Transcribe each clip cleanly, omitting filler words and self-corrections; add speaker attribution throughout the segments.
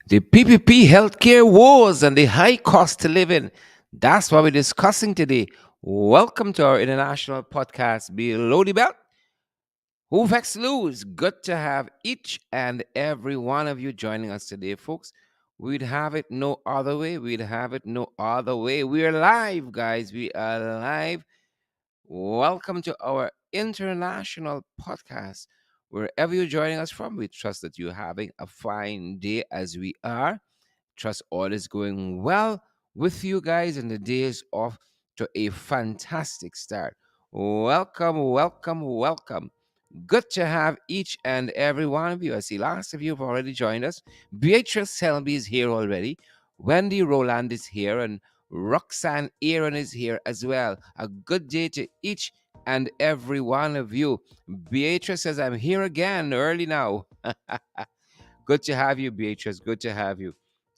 Speaker 1: The PPP healthcare woes and the high cost of living. That's what we're discussing today. Welcome to our international podcast, Below the Belt. Who vex lose? Good to have each and every one of you joining us today, folks. We'd have it no other way. We'd have it no other way. We're live, guys. We are live. Welcome to our international podcast. Wherever you're joining us from, we trust that you're having a fine day as we are. Trust all is going well with you guys and the days off to a fantastic start. Welcome, welcome, welcome. Good to have each and every one of you. I see lots of you have already joined us. Beatrice Selby is here already. Wendy Roland is here, and Roxanne Aaron is here as well. A good day to each and every one of you. Beatrice says, I'm here again early now. Good to have you, Beatrice. Good to have you.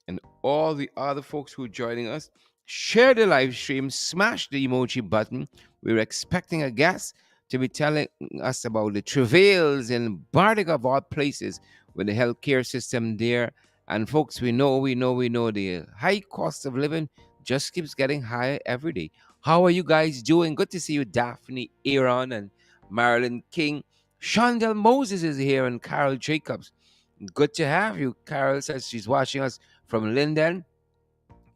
Speaker 1: And all the other folks who are joining us, share the live stream, smash the emoji button. We're expecting a guest to be telling us about the travails in Bartica of all places with the healthcare system there. And folks, we know the high cost of living just keeps getting higher every day. How are you guys doing? Good to see you, Daphne, Aaron, and Marilyn King. Shondell Moses is here and Carol Jacobs. Good to have you. Carol says she's watching us from Linden.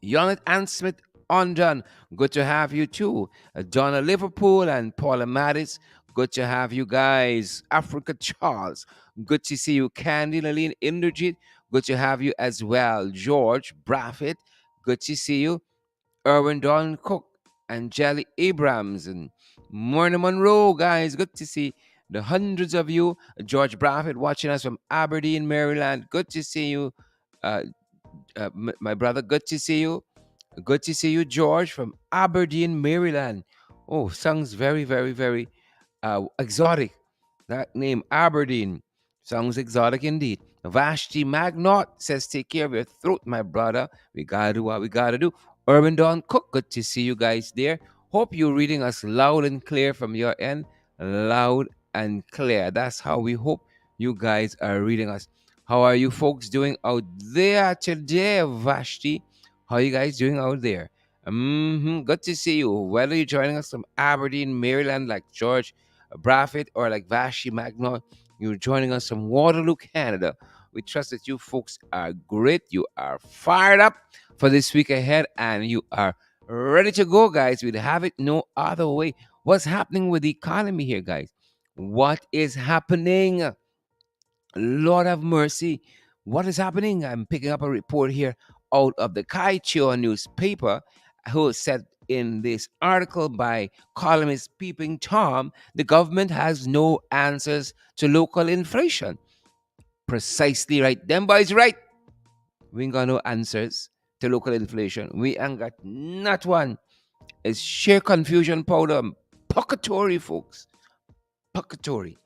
Speaker 1: Yonit Ann Smith Undone. Good to have you too. Donna Liverpool and Paula Mattis. Good to have you guys. Africa Charles. Good to see you. Candy Laline Inderjit. Good to have you as well. George Braffett. Good to see you. Erwin Don Cook and Jelly Abrams and Myrna Monroe, guys. Good to see the hundreds of you. George Braffett watching us from Aberdeen, Maryland. Good to see you, uh, my brother. Good to see you. Good to see you, George, from Aberdeen, Maryland. Oh, sounds very, very, very exotic. That name, Aberdeen, sounds exotic indeed. Vashti Magnot says, take care of your throat, my brother. We gotta do what we gotta do. Urban Dawn Cook, good to see you guys there. Hope you're reading us loud and clear from your end. Loud and clear. That's how we hope you guys are reading us. How are you folks doing out there today, Vashti? How are you guys doing out there? Good to see you. Whether you're joining us from Aberdeen, Maryland, like George Braffett or like Vashti Magnot, you're joining us from Waterloo, Canada. We trust that you folks are great. You are fired up for this week ahead and you are ready to go, guys. We'd have it no other way. What's happening with the economy here, guys? What is happening? Lord have mercy. What is happening? I'm picking up a report here out of the Kaichio newspaper who said in this article by columnist Peeping Tom, the government has no answers to local inflation. Precisely right. Them boys right. We ain't got no answers to local inflation. We ain't got not one. It's sheer confusion powder. Puckatory, folks. Puckatory.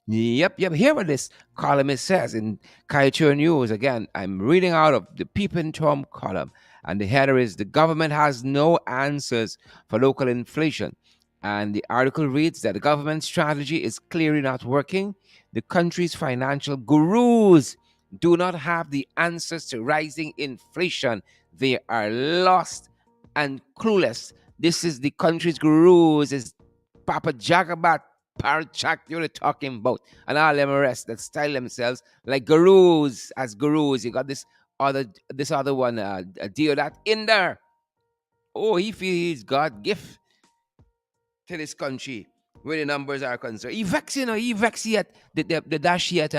Speaker 1: Yep. Here what this columnist says in Kaichur News. Again, I'm reading out of the Peeping Tom column. And the header is the government has no answers for local inflation. And the article reads that the government strategy is clearly not working. The country's financial gurus do not have the answers to rising inflation. They are lost and clueless. This is the country's gurus, is Papa Jagabat Parchak you're talking about, and all them rest that style themselves like gurus as gurus. You got this other one, deal that in there. Oh, he feels he's God gift to this country where the numbers are concerned. He vex, he vex at the dash at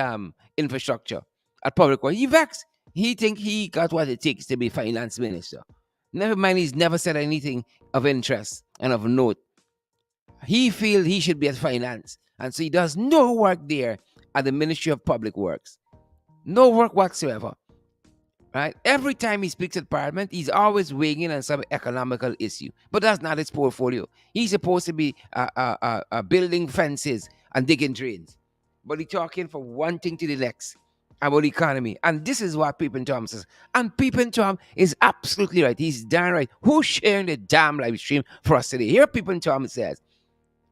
Speaker 1: infrastructure at public work. He vex. He think he got what it takes to be finance minister. Never mind, he's never said anything of interest and of note. He feels he should be at finance. And so he does no work there at the Ministry of Public Works. No work whatsoever. Right? Every time he speaks at Parliament, he's always weighing in on some economical issue. But that's not his portfolio. He's supposed to be building fences and digging drains. But he's talking from one thing to the next about the economy. And this is what Peeping Tom says. And Peeping Tom is absolutely right. He's darn right. Who's sharing the damn live stream for us today? Here Peeping Tom says,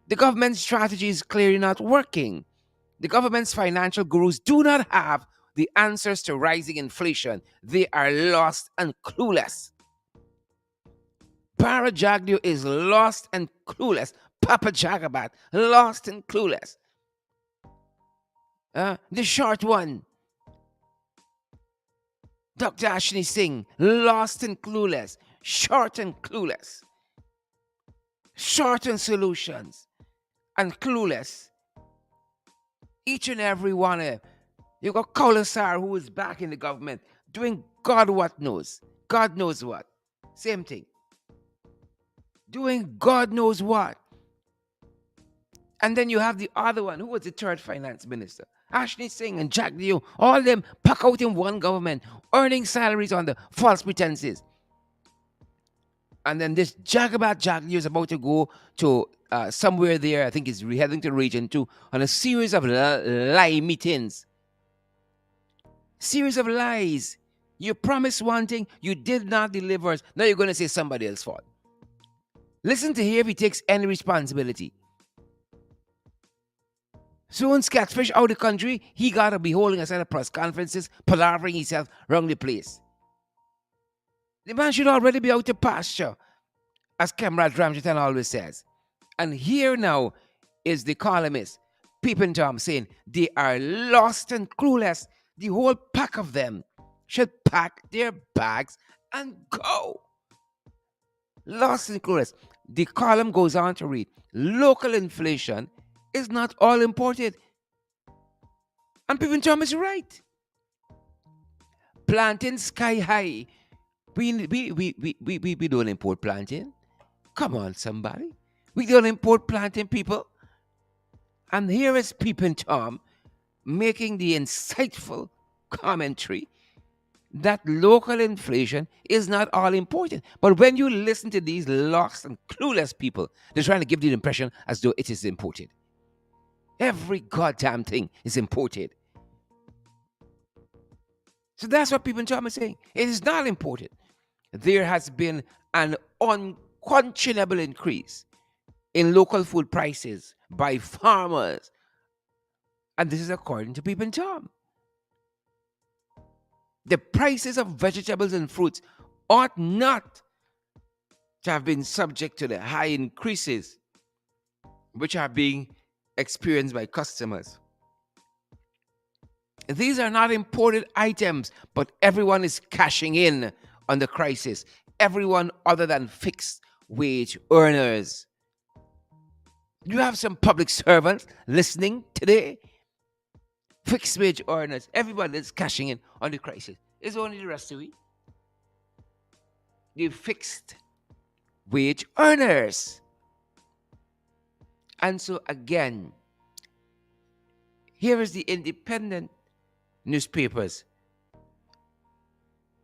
Speaker 1: the government's strategy is clearly not working. The government's financial gurus do not have the answers to rising inflation. They are lost and clueless. Parajagdio is lost and clueless. Papa Jagabat, lost and clueless. The short one, Dr. Ashni Singh, lost and clueless. Short and clueless. Short on solutions and clueless. Each and every one of them. You got Kaulasar, who is back in the government, doing God what knows. God knows what. Same thing. Doing God knows what. And then you have the other one, who was the third finance minister? Ashni Singh and Jack Dio, all of them pack out in one government, earning salaries on the false pretenses. And then this Jagabat Jack Dio is about to go to somewhere there, I think he's heading to Region 2, on a series of lie meetings. Series of lies. You promised one thing, you did not deliver. Now you're going to say somebody else's fault. Listen to hear if he takes any responsibility. Soon Catfish out of the country, he got to be holding a set of press conferences, palavering himself around the place. The man should already be out to pasture, as Comrade Ramjitan always says. And here now is the columnist, Peeping Tom, saying they are lost and clueless. The whole pack of them should pack their bags and go. Lost and clueless. The column goes on to read, local inflation is not all imported. And Peeping Tom is right. Plantain sky high. We don't import plantain. Come on, somebody. We don't import plantain, people. And here is Peeping Tom making the insightful commentary that local inflation is not all important. But when you listen to these lost and clueless people, they're trying to give you the impression as though it is imported. Every goddamn thing is imported. So that's what Peeping Tom is saying. It is not imported. There has been an unquestionable increase in local food prices by farmers. And this is according to Peeping Tom. The prices of vegetables and fruits ought not to have been subject to the high increases which are being experienced by customers. These are not imported items, but everyone is cashing in on the crisis. Everyone other than fixed wage earners. You have some public servants listening today. Fixed wage earners. Everybody is cashing in on the crisis. It's only the rest of it. The fixed wage earners. And so again, here is the independent newspapers,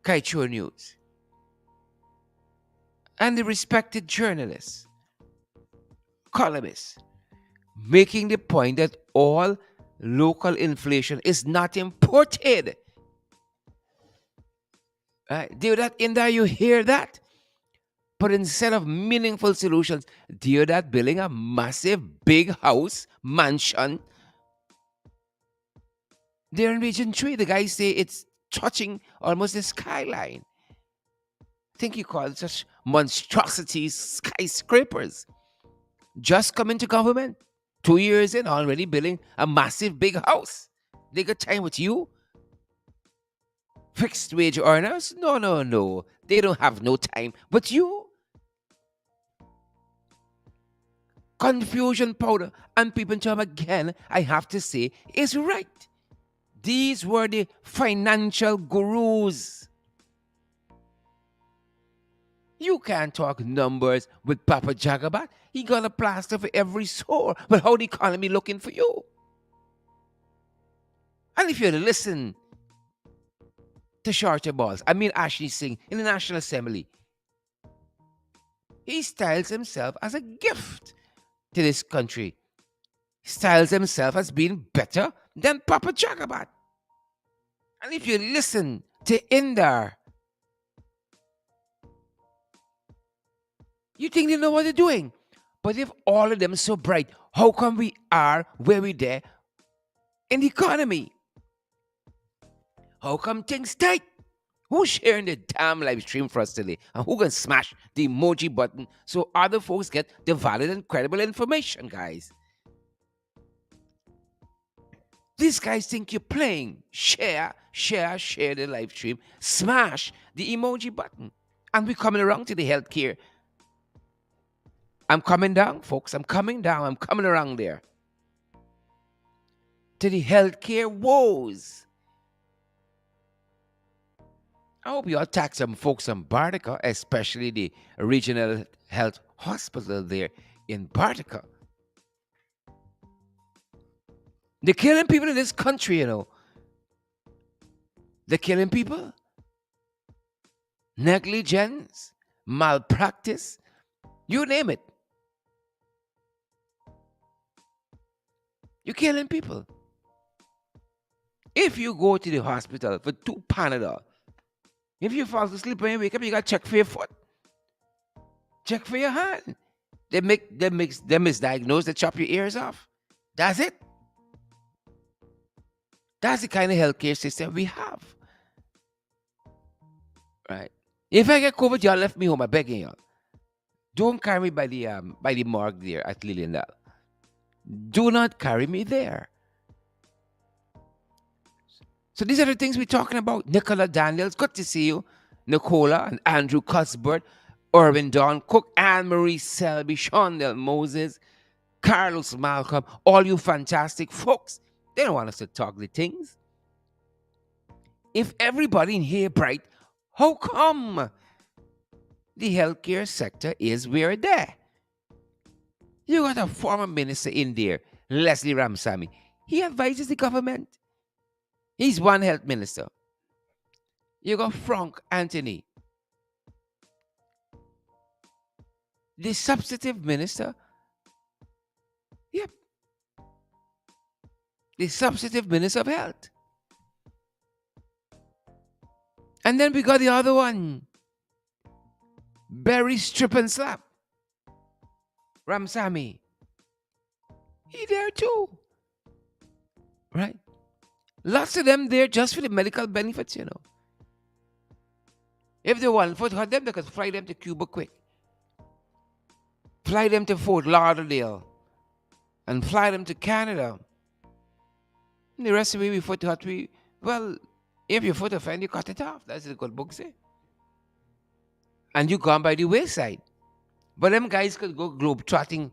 Speaker 1: Kaichur News, and the respected journalists, columnists, making the point that all local inflation is not imported. Do that in there, you hear that? But instead of meaningful solutions, do that building a massive big house, mansion. They're in Region 3. The guys say it's touching almost the skyline. I think you call it such monstrosities, skyscrapers. Just come into government. 2 years in, already building a massive big house. They got time with you? Fixed wage earners? No. They don't have no time with you. Confusion powder. And Peeping Tom again, I have to say, is right. These were the financial gurus. You can't talk numbers with Papa Jagabat. He got a plaster for every sore. But how the economy looking for you? And if you listen to Shorter Balls, Ashley Singh in the National Assembly, he styles himself as a gift to this country. He styles himself as being better than Papa Jagabat. And if you listen to Indar, you think they know what they're doing. But if all of them are so bright, how come we are where we there in the economy? How come things tight? Who's sharing the damn live stream for us today? And who can smash the emoji button so other folks get the valid and credible information, guys? These guys think you're playing. Share the live stream. Smash the emoji button. And we're coming around to the healthcare. I'm coming down, folks. I'm coming down. I'm coming around there. To the healthcare woes. I hope you attack some folks in Bartica, especially the regional health hospital there in Bartica. They're killing people in this country, you know. They're killing people. Negligence, malpractice, you name it. You're killing people. If you go to the hospital for 2 Panadol, if you fall asleep when you wake up, you got to check for your foot. Check for your hand. They misdiagnose, they chop your ears off. That's it. That's the kind of healthcare system we have. Right? If I get COVID, y'all left me home. I'm begging y'all. Don't carry me by the morgue there at Liliendale. Do not carry me there. So these are the things we're talking about. Nicola Daniels, good to see you. Nicola and Andrew Cuthbert, Irvin Don Cook, Anne-Marie Selby, Shondell Moses, Carlos Malcolm, all you fantastic folks. They don't want us to talk the things. If everybody in here bright, how come the healthcare sector is where there? You got a former minister in there, Leslie Ramsamy. He advises the government. He's one health minister. You got Frank Anthony, the substantive minister. Yep. The substantive minister of health. And then we got the other one. Barry Strip and Slap. Ramsamy. He there too. Right? Lots of them there just for the medical benefits, you know. If they want for them, they could fly them to Cuba quick. Fly them to Fort Lauderdale. And fly them to Canada. And the rest of it, we foot hot. Well, if your foot offend, you cut it off. That's what the good book say. And you gone by the wayside. But them guys could go globe-trotting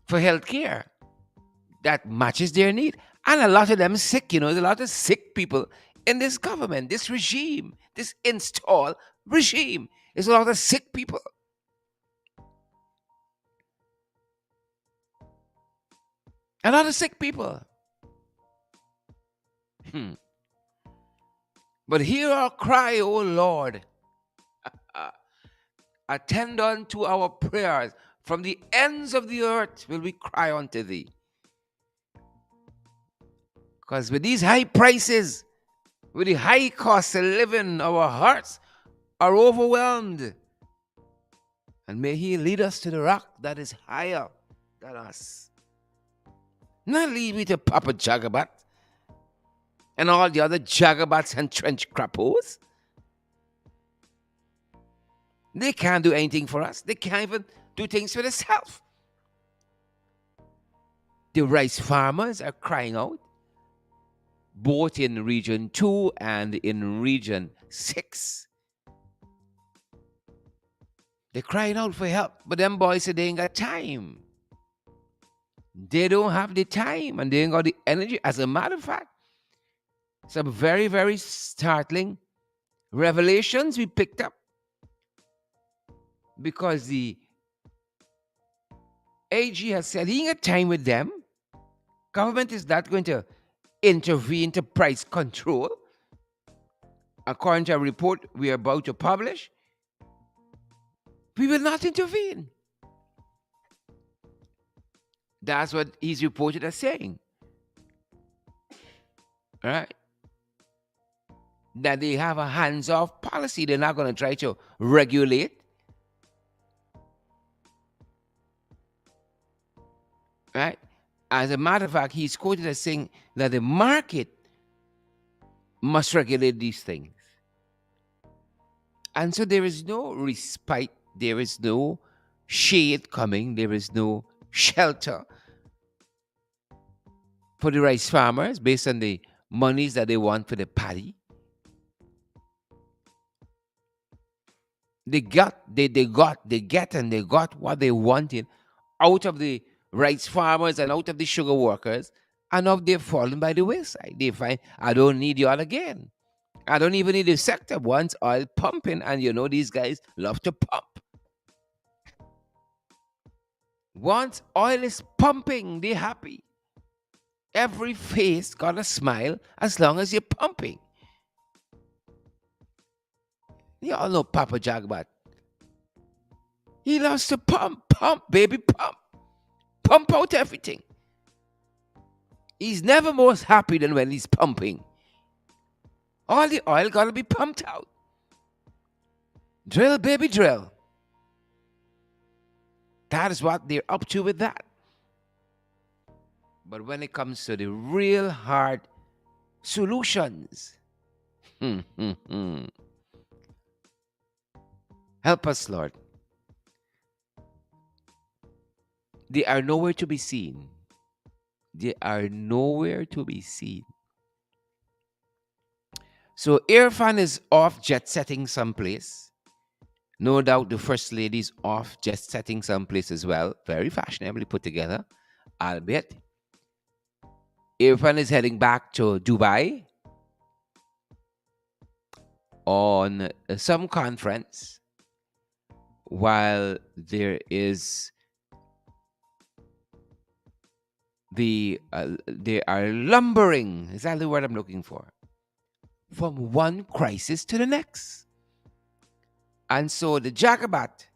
Speaker 1: for health care that matches their need. And a lot of them sick, you know. There's a lot of sick people in this government, this regime, this install regime. There's a lot of sick people. A lot of sick people. But hear our cry, O Lord. Attend unto our prayers. From the ends of the earth will we cry unto thee. Because with these high prices, with the high cost of living, our hearts are overwhelmed. And may he lead us to the rock that is higher than us. Not lead me to Papa Jagabat and all the other Jagabats and trench crappos. They can't do anything for us. They can't even do things for themselves. The rice farmers are crying out, both in Region 2 and in Region 6. They're crying out for help, but them boys say they ain't got time. They don't have the time and they ain't got the energy. As a matter of fact, some very, very startling revelations we picked up because the AG has said he ain't got time with them. Government is not going to intervene to price control. According to a report we are about to publish, we will not intervene. That's what he's reported as saying. Right? That they have a hands-off policy. They're not going to try to regulate. Right? As a matter of fact, he's quoted as saying that the market must regulate these things. And so there is no respite, there is no shade coming, there is no shelter for the rice farmers based on the monies that they want for the paddy. They get and they got what they wanted out of the rice farmers and out of the sugar workers, and now they've fallen by the wayside. They find, I don't need y'all again. I don't even need the sector. Once oil pumping, and you know these guys love to pump. Once oil is pumping, they happy. Every face got a smile as long as you're pumping. You all know Papa Jagbat. He loves to pump, pump, baby, pump. Pump out everything. He's never most happy than when he's pumping. All the oil gotta be pumped out. Drill, baby, drill. That is what they're up to with that. But when it comes to the real hard solutions, help us, Lord. They are nowhere to be seen. They are nowhere to be seen. So Irfan is off jet setting someplace. No doubt the First Lady's off jet setting someplace as well. Very fashionably put together, albeit. Irfan is heading back to Dubai on some conference, while there is they are lumbering, exactly the word I'm looking for, from one crisis to the next. And so the Jagabat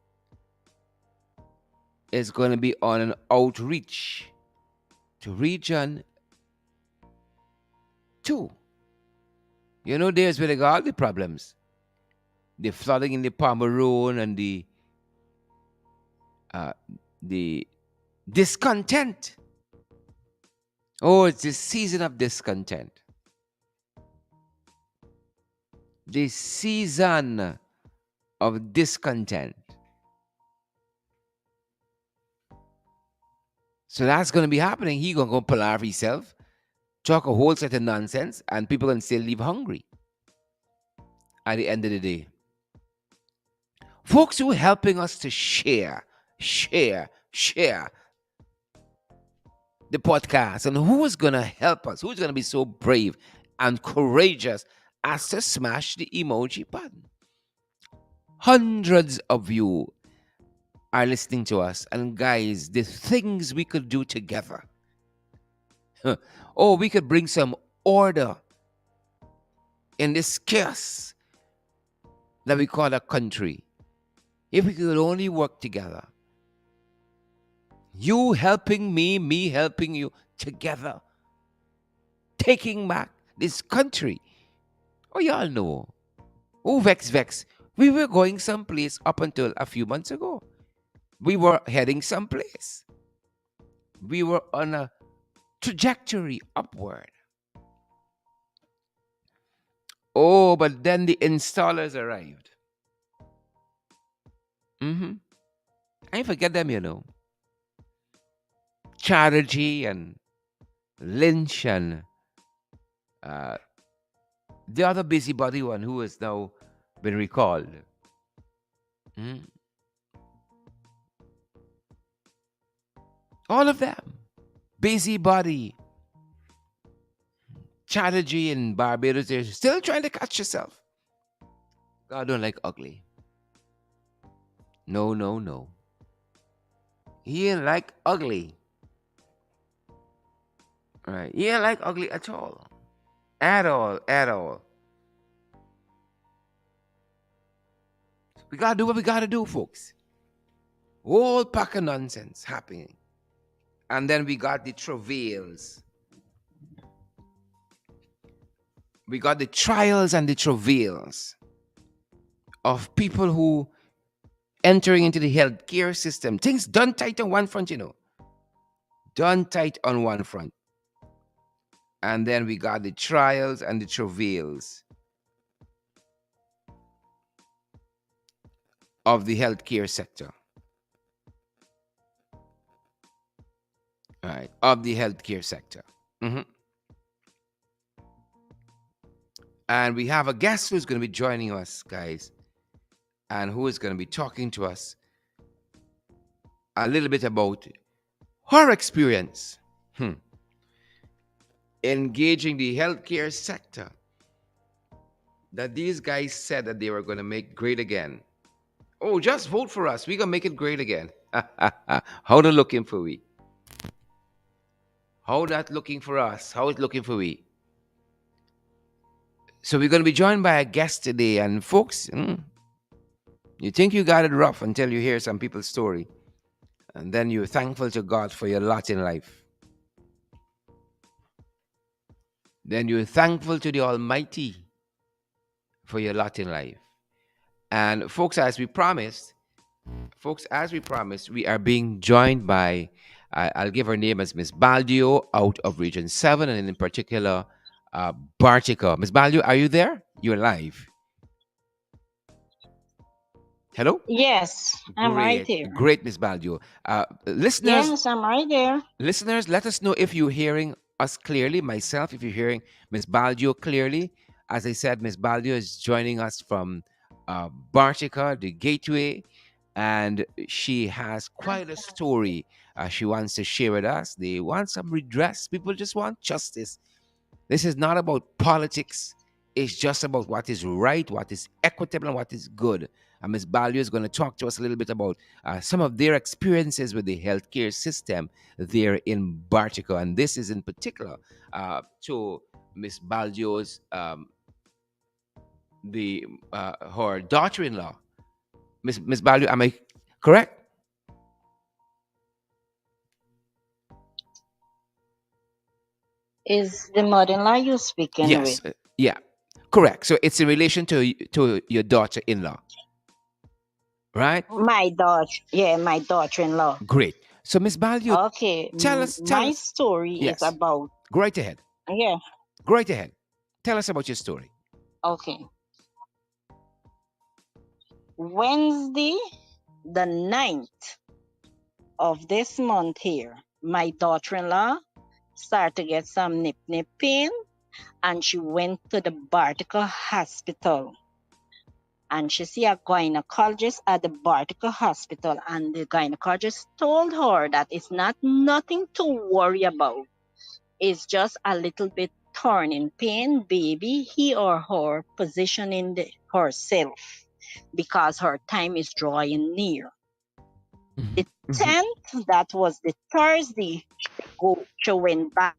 Speaker 1: is going to be on an outreach to region 2. You know, there's where they got all the problems. The flooding in the Pomeroon and the discontent. Oh, it's the season of discontent. The season of discontent. So that's going to be happening. He going to go palaver himself, talk a whole set of nonsense, and people can still leave hungry at the end of the day. Folks who are helping us to share the podcast, and who is going to help us? Who's going to be so brave and courageous as to smash the emoji button? Hundreds of you are listening to us, and guys, the things we could do together. Oh, we could bring some order in this chaos that we call a country. If we could only work together. You helping me, me helping you, together. Taking back this country. Oh, y'all know. Oh, vex. We were going someplace up until a few months ago. We were heading someplace. We were on a trajectory upward. Oh, but then the installers arrived. I forget them, you know. Chatterjee and Lynch and the other busybody one who has now been recalled. All of them. Busybody. Chatterjee in Barbados, they're still trying to catch yourself. God don't like ugly. No. He ain't like ugly. Right. He ain't like ugly at all. At all. We gotta do what we gotta do, folks. Whole pack of nonsense happening. And then we got the travails. We got the trials and the travails of people who entering into the healthcare system. Things done tight on one front, you know. Done tight on one front. And then we got the trials and the travails of the healthcare sector. All right, of the healthcare sector. Mhm. And we have a guest who's going to be joining us, guys, and who is going to be talking to us a little bit about her experience engaging the healthcare sector that these guys said that they were going to make great again. Oh, just vote for us. We're going to make it great again. How they looking for we? How that looking for us? How it looking for we? So we're going to be joined by a guest today. And folks, you think you got it rough until you hear some people's story. And then you're thankful to God for your lot in life. Then you're thankful to the Almighty for your lot in life. And folks, as we promised, we are being joined by, I'll give her name as Miss Baldio out of Region 7, and in particular, Bartica. Miss Baldio, are you there? You're live. Hello?
Speaker 2: Yes, I'm right
Speaker 1: Great,
Speaker 2: here.
Speaker 1: great, Miss Baldio. Listeners,
Speaker 2: Yes, I'm right there.
Speaker 1: listeners, let us know if you're hearing us clearly. Myself, if you're hearing Miss Baldio clearly. As I said, Miss Baldio is joining us from Bartica, the Gateway, and she has quite a story she wants to share with us. They want some redress. People just want justice. This is not about politics. It's just about what is right, what is equitable, and what is good. And Ms. Balio is going to talk to us a little bit about some of their experiences with the healthcare system there in Bartica. And this is in particular to Ms. Balio's the her daughter-in-law. Miss Balio, am I correct?
Speaker 2: Is the mother-in-law you speaking with?
Speaker 1: Yes. Yeah. Correct. So it's in relation to your daughter-in-law, right?
Speaker 2: My daughter, yeah, my daughter-in-law.
Speaker 1: Great. So Miss Balio,
Speaker 2: Okay,
Speaker 1: tell
Speaker 2: my
Speaker 1: us.
Speaker 2: story is
Speaker 1: Yes.
Speaker 2: about,
Speaker 1: Go right ahead.
Speaker 2: yeah,
Speaker 1: Go right ahead. Tell us about your story.
Speaker 2: okay. Wednesday, the 9th of this month here, my daughter-in-law started to get some nip pain and she went to the Bartica hospital. And she see a gynecologist at the Bartica hospital, and the gynecologist told her that it's not nothing to worry about. It's just a little bit turning pain, baby. He or her positioning herself because her time is drawing near. The
Speaker 1: Mm-hmm.
Speaker 2: 10th, that was the Thursday, she went back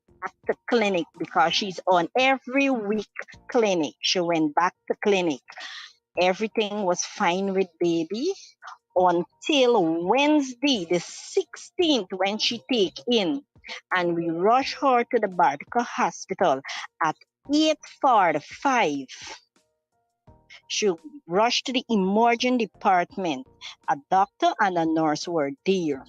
Speaker 2: to clinic because she's on every week clinic. She went back to clinic. Everything was fine with baby until Wednesday, the 16th, when she take in, and we rush her to the Bartica hospital at 8:45. She rushed to the emerging department. A doctor and a nurse were there.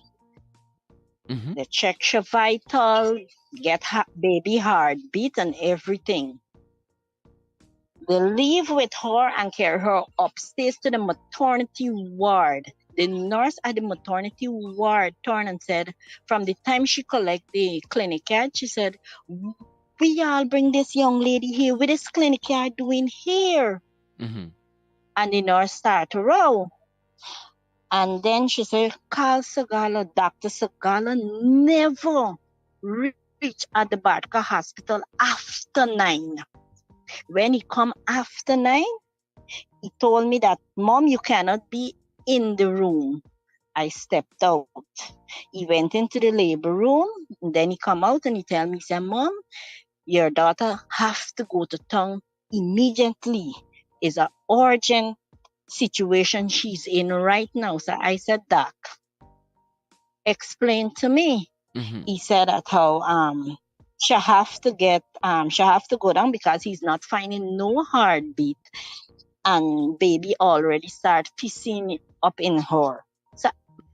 Speaker 1: Mm-hmm.
Speaker 2: They check her vital, get her baby heartbeat and everything. They leave with her and carry her upstairs to the maternity ward. The nurse at the maternity ward turned and said, from the time she collect the clinic card, she said, we all bring this young lady here. What is clinic card doing here?
Speaker 1: Mm-hmm.
Speaker 2: And the nurse started to row. And then she said, call Sagala. Dr. Sagala never reached at the Bartica hospital after 9. When he come after 9, he told me that, Mom, you cannot be in the room. I stepped out. He went into the labor room, and then he come out and he tell me, he said, Mom, your daughter have to go to town immediately. It's an urgent situation she's in right now. So I said, Doc, explain to me.
Speaker 1: Mm-hmm.
Speaker 2: He said that how she have to go down because he's not finding no heartbeat, and baby already start pissing up in her. So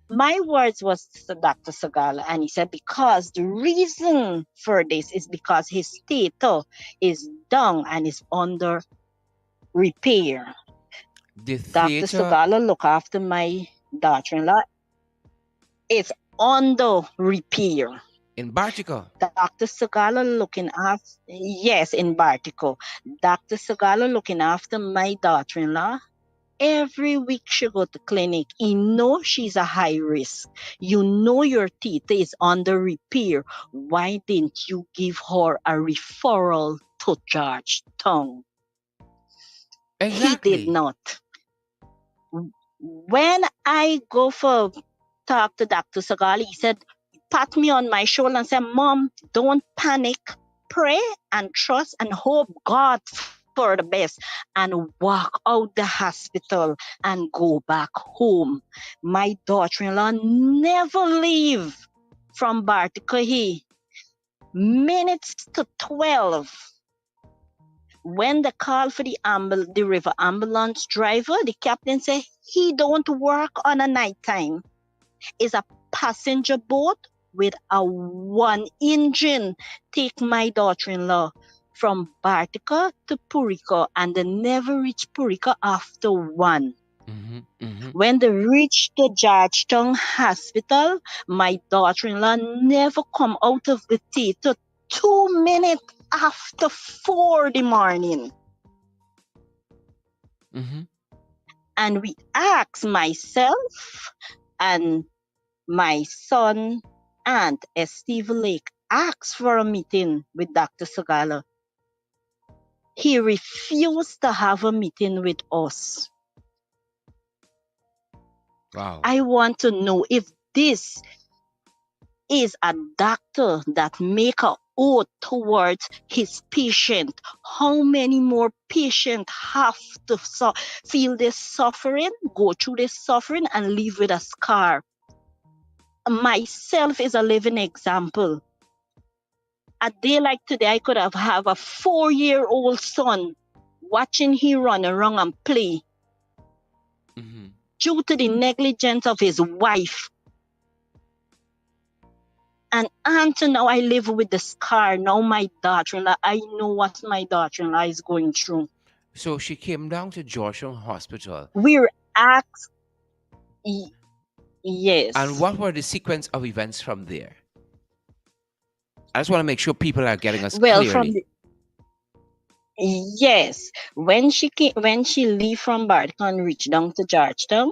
Speaker 2: My words was to Dr. Sagala, and he said because the reason for this is because his theater is down and is under repair.
Speaker 1: The
Speaker 2: Dr.
Speaker 1: theater
Speaker 2: Sagala look after my daughter-in-law. It's under repair.
Speaker 1: in Bartica.
Speaker 2: Dr. Sagala looking after, yes, in Bartico. Dr. Sagala looking after my daughter-in-law. Every week she go to clinic. You know she's a high risk. You know your teeth is under repair. Why didn't you give her a referral to Georgetown? He did
Speaker 1: Exactly.
Speaker 2: not. When I go for talk to Dr. Sagali, he said, pat me on my shoulder and said, Mom, don't panic. Pray and trust and hope God for the best and walk out the hospital and go back home. My daughter-in-law never leave from Bartica. Minutes to 12. When they call for the river ambulance driver, the captain say he don't work on a night time. It's a passenger boat with a one engine. Take my daughter-in-law from Bartica to Purico, and they never reach Purico after 1.
Speaker 1: Mm-hmm, mm-hmm.
Speaker 2: When they reach the Georgetown Hospital, my daughter-in-law never come out of the theater 2 minutes after 4 the morning.
Speaker 1: Mm-hmm.
Speaker 2: And we asked myself and my son and Steve Lake asked for a meeting with Dr. Sagala. He refused to have a meeting with us.
Speaker 1: Wow.
Speaker 2: I want to know if this is a doctor that make a oath towards his patient. How many more patients have to feel this suffering, go through this suffering, and live with a scar? Myself is a living example. A day like today, I could have a 4-year-old son watching he run around and play
Speaker 1: Mm-hmm.
Speaker 2: due to the negligence of his wife. And until now, I live with the scar. Now my daughter-in-law, I know what my daughter-in-law is going through.
Speaker 1: So she came down to Georgetown Hospital.
Speaker 2: We're asked,
Speaker 1: And
Speaker 2: yes.
Speaker 1: what were the sequence of events from there? I just want to make sure people are getting us
Speaker 2: Well, from
Speaker 1: clearly.
Speaker 2: yes, when she leave from Bartica and reach down to Georgetown,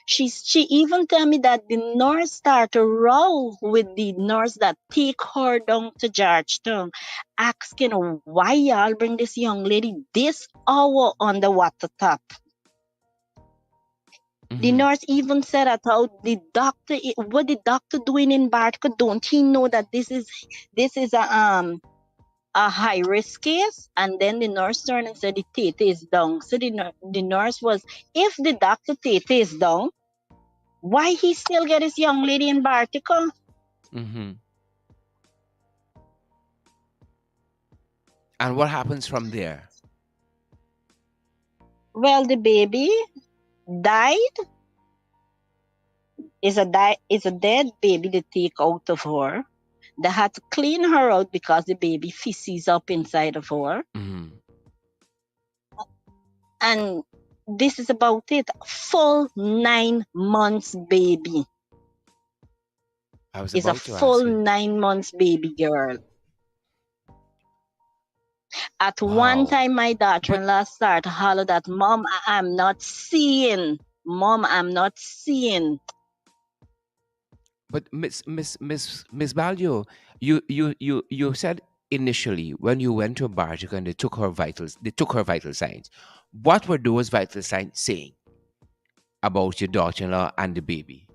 Speaker 2: she even tell me that the nurse start a row with the nurse that take her down to Georgetown, asking why y'all bring this young lady this hour on the water tap. The
Speaker 1: Mm-hmm.
Speaker 2: nurse even said that how what the doctor doing in Bartica, don't he know that this is a high risk case? And then the nurse turned and said the theta is down. So the nurse was, if the doctor theta is down, why he still get his young lady in Bartica?
Speaker 1: Mm-hmm. And what happens from there?
Speaker 2: Well, the baby died. Is a dead baby they take out of her. They had to clean her out because the baby feces up inside of her.
Speaker 1: Mm-hmm.
Speaker 2: And this is about it. Full 9 months baby.
Speaker 1: I was
Speaker 2: Is a
Speaker 1: about to ask
Speaker 2: full
Speaker 1: you.
Speaker 2: 9 months baby girl. At one
Speaker 1: Wow.
Speaker 2: time, my
Speaker 1: But
Speaker 2: daughter-in-law started to holler that, Mom, I'm not seeing. Mom, I'm not seeing.
Speaker 1: but Miss Baldio, you said initially when you went to Bartica and they took her vital signs. What were those vital signs saying about your daughter-in-law and the baby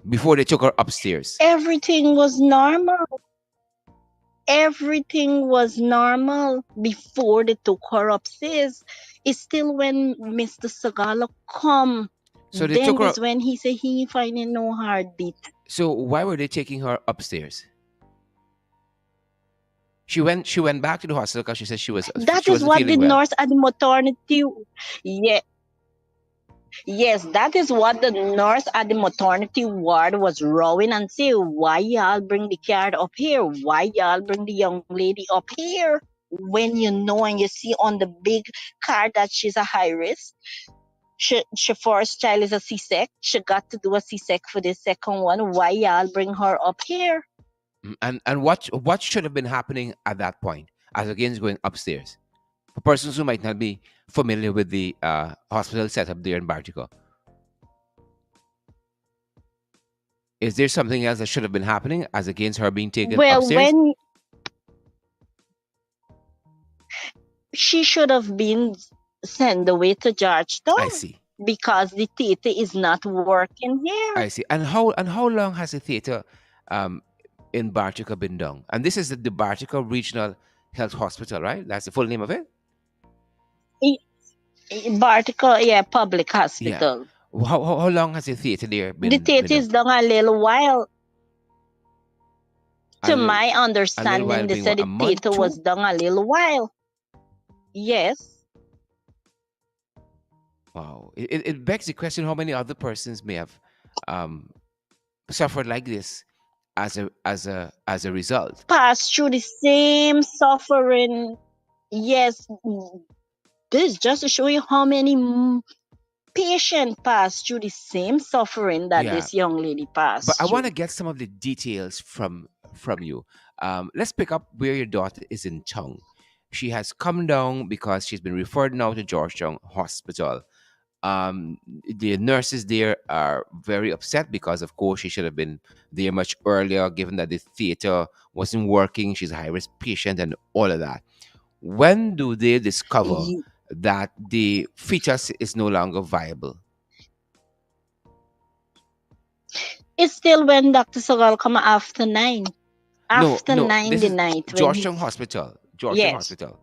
Speaker 1: before they took her upstairs?
Speaker 2: Everything was normal. Everything was normal before they took her upstairs. It's still when Mr. Sagala come,
Speaker 1: So they
Speaker 2: then
Speaker 1: took her.
Speaker 2: is when he say he finding no heartbeat.
Speaker 1: So why were they taking her upstairs? She went back to the hospital because she said she
Speaker 2: That is
Speaker 1: wasn't
Speaker 2: what the
Speaker 1: feeling well.
Speaker 2: nurse at the maternity, yeah, Yes, that is what the nurse at the maternity ward was rowing and saying, why y'all bring the car up here? Why y'all bring the young lady up here? When you know and you see on the big car that she's a high risk. She first child is a C-sec. She got to do a C-sec for the second one. Why y'all bring her up here?
Speaker 1: And what should have been happening at that point, as against going upstairs? For persons who might not be familiar with the hospital setup there in Bartica, is there something else that should have been happening as against her being taken
Speaker 2: Well,
Speaker 1: upstairs?
Speaker 2: when she should have been sent away to
Speaker 1: I
Speaker 2: Georgetown
Speaker 1: see.
Speaker 2: because the theater is not working here.
Speaker 1: I see. And how long has the theater um, in Bartica been done? And this is the Bartica Regional Health Hospital, right? That's the full name of it.
Speaker 2: I- Bartica, yeah, public
Speaker 1: Yeah.
Speaker 2: hospital.
Speaker 1: How long has the theater there
Speaker 2: The
Speaker 1: been
Speaker 2: theater
Speaker 1: done?
Speaker 2: is done a little while.
Speaker 1: A
Speaker 2: To
Speaker 1: little,
Speaker 2: my
Speaker 1: a little while
Speaker 2: understanding, they
Speaker 1: being what,
Speaker 2: said
Speaker 1: a
Speaker 2: the
Speaker 1: month,
Speaker 2: theater
Speaker 1: two?
Speaker 2: was done a little while. Yes.
Speaker 1: Wow. It begs the question how many other persons may have um, suffered like this as a result.
Speaker 2: Passed through the same suffering. Yes. This just to show you how many patients passed through the same suffering that
Speaker 1: Yeah.
Speaker 2: this young lady
Speaker 1: But I
Speaker 2: passed
Speaker 1: want to
Speaker 2: through.
Speaker 1: get some of the details from you. Let's pick up where your daughter is in town. She has come down because she's been referred now to Georgetown Hospital. The nurses there are very upset because, of course, she should have been there much earlier, given that the theater wasn't working. She's a high risk patient and all of that. When do they discover
Speaker 2: Y-
Speaker 1: that the fetus is no longer viable?
Speaker 2: It's still when Dr. Sagal come after 9.
Speaker 1: No,
Speaker 2: After
Speaker 1: no.
Speaker 2: 9
Speaker 1: This
Speaker 2: the
Speaker 1: is
Speaker 2: night when he.
Speaker 1: Georgetown Hospital. Georgetown
Speaker 2: Yes.
Speaker 1: Hospital.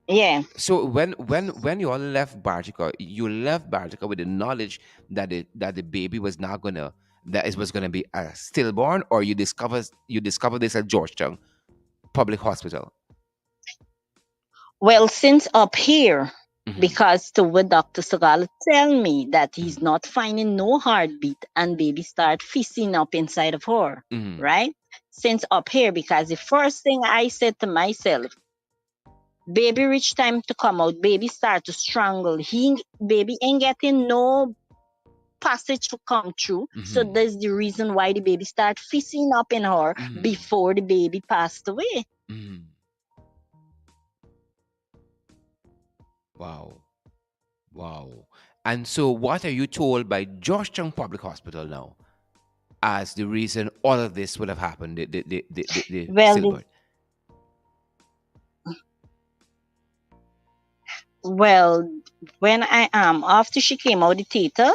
Speaker 2: Yeah.
Speaker 1: So when you all left Bartica, you left Bartica with the knowledge that the baby was not gonna that it was gonna be a stillborn, or you discover this at Georgetown Public Hospital.
Speaker 2: Well, since up here,
Speaker 1: Hmm.
Speaker 2: because to what Dr. Sagal tell me that
Speaker 1: Hmm.
Speaker 2: he's not finding no heartbeat and baby start feasting up inside of her,
Speaker 1: Hmm.
Speaker 2: right? Since up here, because the first thing I said to myself, baby reach time to come out, baby start to strangle. Baby ain't getting no passage to come through. So
Speaker 1: Hmm.
Speaker 2: that's the reason why the baby start feasting up in her
Speaker 1: Hmm.
Speaker 2: before the baby passed away.
Speaker 1: Hmm. Wow. Wow. And so, what are you told by Georgetown Public Hospital now as the reason all of this would have happened? The
Speaker 2: Well,
Speaker 1: stillbirth.
Speaker 2: well, when I am after she came out the theater,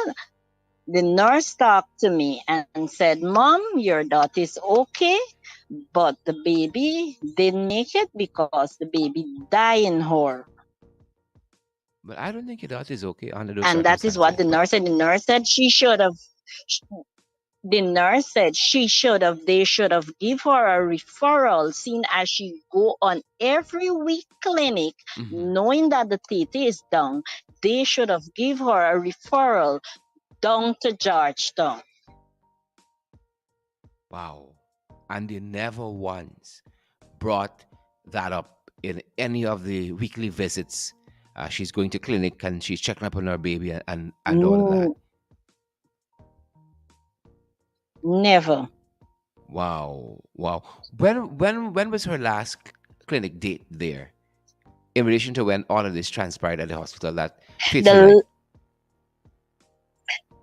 Speaker 2: the nurse talked to me and said, "Mom, your daughter is okay, but the baby didn't make it because the baby died in her."
Speaker 1: But I don't think your daughter is okay under those
Speaker 2: And that is what
Speaker 1: circumstances.
Speaker 2: the
Speaker 1: But
Speaker 2: nurse said. The nurse said she should have. The nurse said she should have. They should have give her a referral, seeing as she go on every week clinic,
Speaker 1: mhm.
Speaker 2: knowing that the theater is down. They should have give her a referral down to Georgetown.
Speaker 1: Wow. And they never once brought that up in any of the weekly visits. She's going to clinic and she's checking up on her baby and all of that.
Speaker 2: Mm, never.
Speaker 1: Wow. Wow. When was her last clinic date there in relation to when all of this transpired at the hospital that fateful night?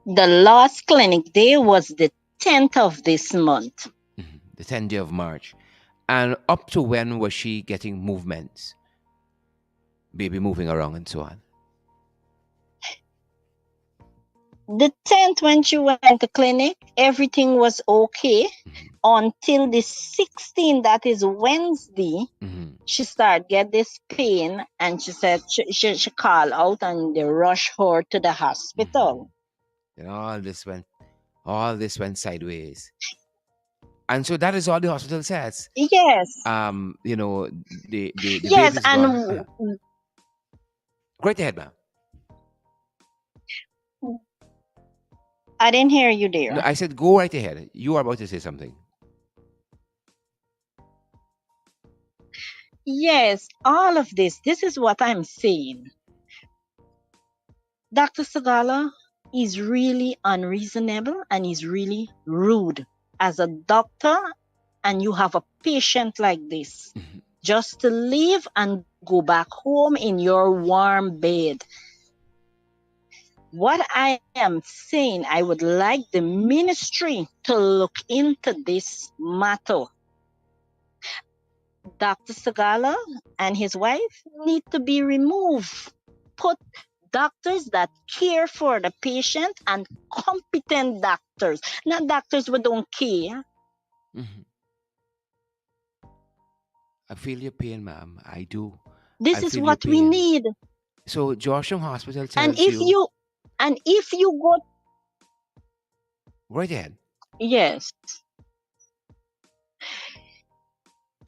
Speaker 2: The the last clinic day was the 10th of this month.
Speaker 1: Mhm. The 10th day of March. And up to when was she getting movements? Baby moving around and so on.
Speaker 2: The 10th when she went to clinic, everything was okay
Speaker 1: Mhm.
Speaker 2: until the 16th, that is Wednesday.
Speaker 1: Mhm.
Speaker 2: She started get this pain and she said she called out and they rush her to the
Speaker 1: Mhm.
Speaker 2: hospital.
Speaker 1: And all this went sideways. And so that is all the hospital says.
Speaker 2: Yes,
Speaker 1: The
Speaker 2: yes,
Speaker 1: baby's
Speaker 2: and
Speaker 1: gone. Great ahead, ma'am.
Speaker 2: I didn't hear you
Speaker 1: No,
Speaker 2: there.
Speaker 1: I said go right ahead. You are about to say something.
Speaker 2: Yes, all of this is what I'm saying. Dr. Sagala is really unreasonable and is really rude. As a doctor, and you have a patient like this,
Speaker 1: Mhm.
Speaker 2: just to leave and go back home in your warm bed. What I am saying, I would like the ministry to look into this matter. Dr. Sagala and his wife need to be removed. Put doctors that care for the patient and competent doctors, not doctors who don't care.
Speaker 1: Mhm. I feel your pain, ma'am. I do. I
Speaker 2: This is
Speaker 1: feel your
Speaker 2: what we
Speaker 1: pain.
Speaker 2: need.
Speaker 1: So Joshua Hospital
Speaker 2: And
Speaker 1: tells
Speaker 2: if
Speaker 1: you
Speaker 2: you and if you go
Speaker 1: right ahead.
Speaker 2: yes.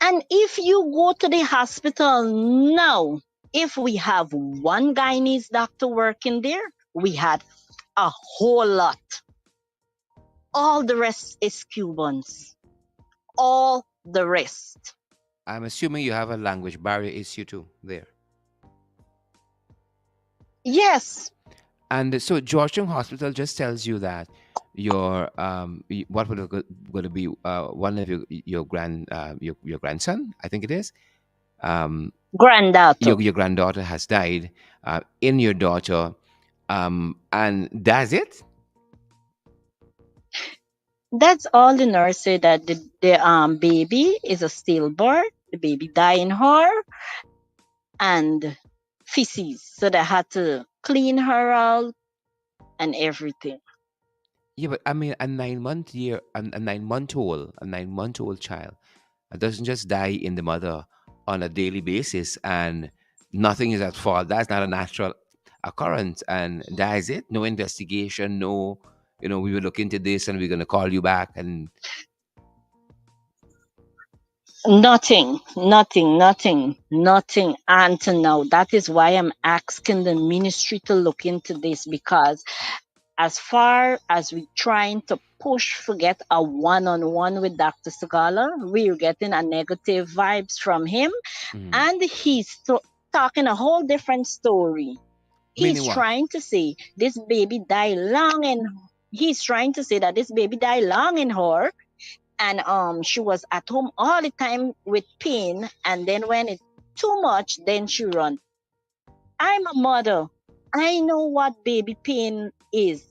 Speaker 2: And if you go to the hospital now, if we have one Guyanese doctor working there, we had a whole lot. All the rest is Cubans. All the rest.
Speaker 1: I'm assuming you have a language barrier issue too there.
Speaker 2: Yes,
Speaker 1: And so Georgetown Hospital just tells you that your what would going to be one of your grandson, I think it is, um,
Speaker 2: granddaughter.
Speaker 1: your granddaughter has died in your daughter, and that's it.
Speaker 2: That's all the nurse said, that the baby is a stillborn, the baby died in her and feces. So they had to clean her out and everything.
Speaker 1: Yeah, but I mean, a 9 month old, child doesn't just die in the mother on a daily basis, and nothing is at fault. That's not a natural occurrence, and that is it. No investigation. No, we will look into this, and we're gonna call you back. And
Speaker 2: Nothing until now. That is why I'm asking the ministry to look into this, because as far as we trying to push, forget a one-on-one with Dr. Sagala, we're getting a negative vibes from him,
Speaker 1: mhm.
Speaker 2: and he's talking a whole different story. He's
Speaker 1: Meaning what?
Speaker 2: trying to say this baby died long, and he's trying to say that this baby died long in her, and she was at home all the time with pain, and then when it's too much, then she run. I'm a mother. I know what baby pain is,